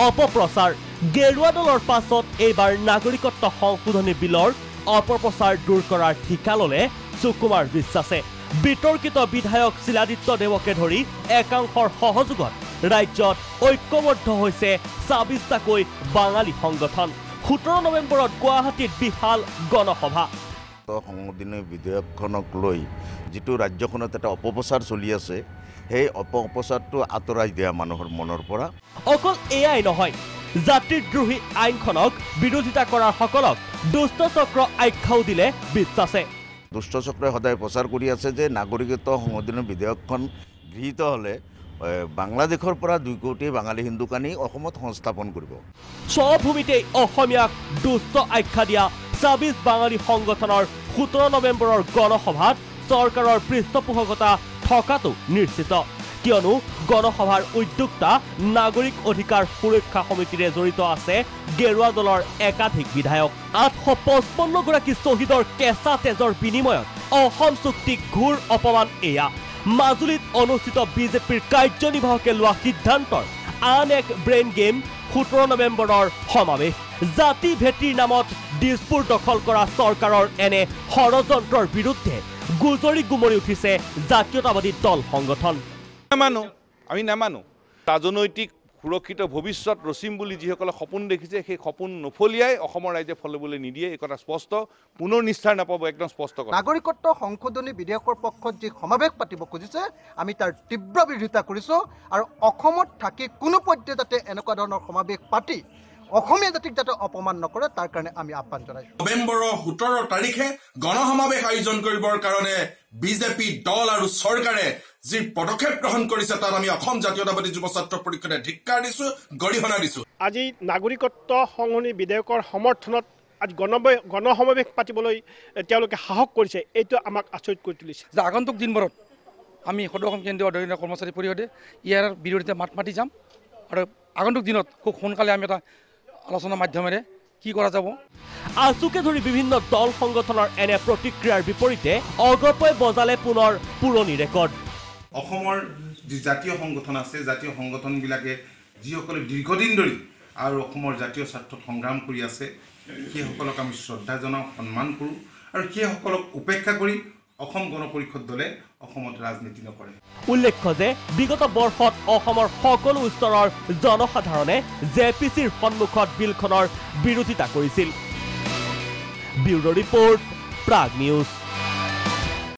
অপপ্ৰচাৰ গেৰুৱা দলৰ পাছত এইবাৰ নাগৰিকত্ব সংশোধনী বিলৰ অপপ্ৰচাৰ দূৰ কৰাৰ ঠিকা ল'লে সুকুমাৰ বিশ্বাসে বিতৰ্কিত বিধায়ক শিলাদিত্য দেৱকে ধৰি একাংশৰ সহযোগত ৰাজ্যত ঐক্যবদ্ধ হৈছে ২৬টাকৈ বাঙালী সংগঠন ১৭ নৱেম্বৰত গুৱাহাটীত বিশাল গণসভা সংশোধনী বিধেয়কখনক লৈ যিটো ৰাজ্যখনত এটা অপপ্ৰচাৰ চলি আছে সেই অপপ্ৰচাৰটো আঁতৰাই দিয়া মানুহৰ মনৰ পৰা অকল এয়াই নহয় জাতিদ্ৰোহী আইনখনক বিৰোধিতা কৰাৰ সকলক দুষ্ট চক্ৰ আখ্যাও দিলে বিশ্বাসে দুষ্ট চক্ৰই সদায় প্ৰচাৰ কৰি আছে যে নাগৰিকত্ব সংশোধনী বিধেয়কখন গৃহীত হ'লে বাংলাদেশৰ পৰা ২ কোটি বাঙালী হিন্দুক আনি অসমত সংস্থাপন কৰিব স্বভূমিতেই অসমীয়াক দুষ্ট আখ্যা দিয়া ২৬ বাঙালী সংগঠনৰ ১৭ নৱেম্বৰৰ গণসভাত চৰকাৰৰ পৃষ্ঠপোষকতা থকাটো নিশ্চিত কিয়নো গণসভাৰ উদ্যোক্তা নাগৰিক অধিকাৰ সুৰক্ষা সমিতিৰে জড়িত আছে গেৰুৱা দলৰ একাধিক বিধায়ক ৮৫৫ গৰাকী শ্বহীদৰ কেঁচা তেজৰ বিনিময়ত অসম চুক্তিক ঘূৰ অপমান এয়া মাজুলীত অনুষ্ঠিত বিজেপিৰ কাৰ্যনিৰ্বাহকে লোৱা সিদ্ধান্তৰ আন এক ব্ৰেইন গেম ১৭ নৱেম্বৰৰ সমাৱেশ জাতি ভেটিৰ নামত দিছপুৰ দখল কৰা চৰকাৰৰ এনে ষড়যন্ত্ৰৰ বিৰুদ্ধে গুজৰি গুমৰি উঠিছে জাতীয়তাবাদী দল সংগঠন আমি নামানো ৰাজনৈতিক সুৰক্ষিত ভৱিষ্যত ৰচিম বুলি যিসকলে সপোন দেখিছে সেই সপোন নফলিয়াই অসমৰ ৰাইজে ফলিবলৈ নিদিয়ে এই কথা স্পষ্ট পুনৰ নিষ্ঠাৰ নাপাব একদম স্পষ্ট কথা নাগৰিকত্ব সংশোধনী বিধেয়কৰ পক্ষত যি সমাৱেশ পাতিব খুজিছে আমি তাৰ তীব্ৰ বিৰোধিতা কৰিছোঁ আৰু অসমত থাকি কোনো পৰ্যায়ত যাতে এনেকুৱা ধৰণৰ সমাৱেশ পাতি অসমীয়া জাতিক যাতে অপমান নকৰে তাৰ কাৰণে আমি আহ্বান জনাইছোঁ নৱেম্বৰৰ ১৭ তাৰিখে গণসমাৱেশ আয়োজন কৰিবৰ কাৰণে বিজেপি দল আৰু চৰকাৰে যি পদক্ষেপ গ্ৰহণ কৰিছে তাত আমি অসম জাতীয়তাবাদী যুৱ ছাত্ৰ পৰিষদে ধিক্কাৰ দিছোঁ গৰিহণা দিছোঁ আজি নাগৰিকত্ব সংশোধনী বিধেয়কৰ সমৰ্থনত আজি গণসমাৱেশ পাতিবলৈ তেওঁলোকে সাহস কৰিছে এইটো আমাক আচৰিত কৰি তুলিছে যে আগন্তুক দিনবোৰত আমি সদৌ অসম কেন্দ্ৰীয় অধ্যয়ন কৰ্মচাৰী পৰিষদে ইয়াৰ বিৰোধিতা মাত মাতি যাম আৰু আগন্তুক দিনত খুব সোনকালে আমি এটা আলোচনাৰ মাধ্যমেৰে কি কৰা যাব আছুকে ধৰি বিভিন্ন দল সংগঠনৰ এনে প্ৰতিক্ৰিয়াৰ বিপৰীতে অগপই বজালে পুনৰ পুৰণি ৰেকৰ্ড অসমৰ যি জাতীয় সংগঠন আছে জাতীয় সংগঠনবিলাকে যিসকলে দীৰ্ঘদিন ধৰি আৰু অসমৰ জাতীয় স্বাৰ্থত সংগ্ৰাম কৰি আছে সেইসকলক আমি শ্ৰদ্ধা জনাওঁ সন্মান কৰোঁ আৰু সেইসকলক উপেক্ষা কৰি অসম গণ পৰিষদ দলে অসমত ৰাজনীতি নকৰে উল্লেখ্য যে বিগত বৰ্ষত অসমৰ সকলো স্তৰৰ জনসাধাৰণে জেপিচিৰ সন্মুখত বিলখনৰ বিৰোধিতা কৰিছিল ব্যুৰ' ৰিপৰ্ট প্ৰাগ নিউজ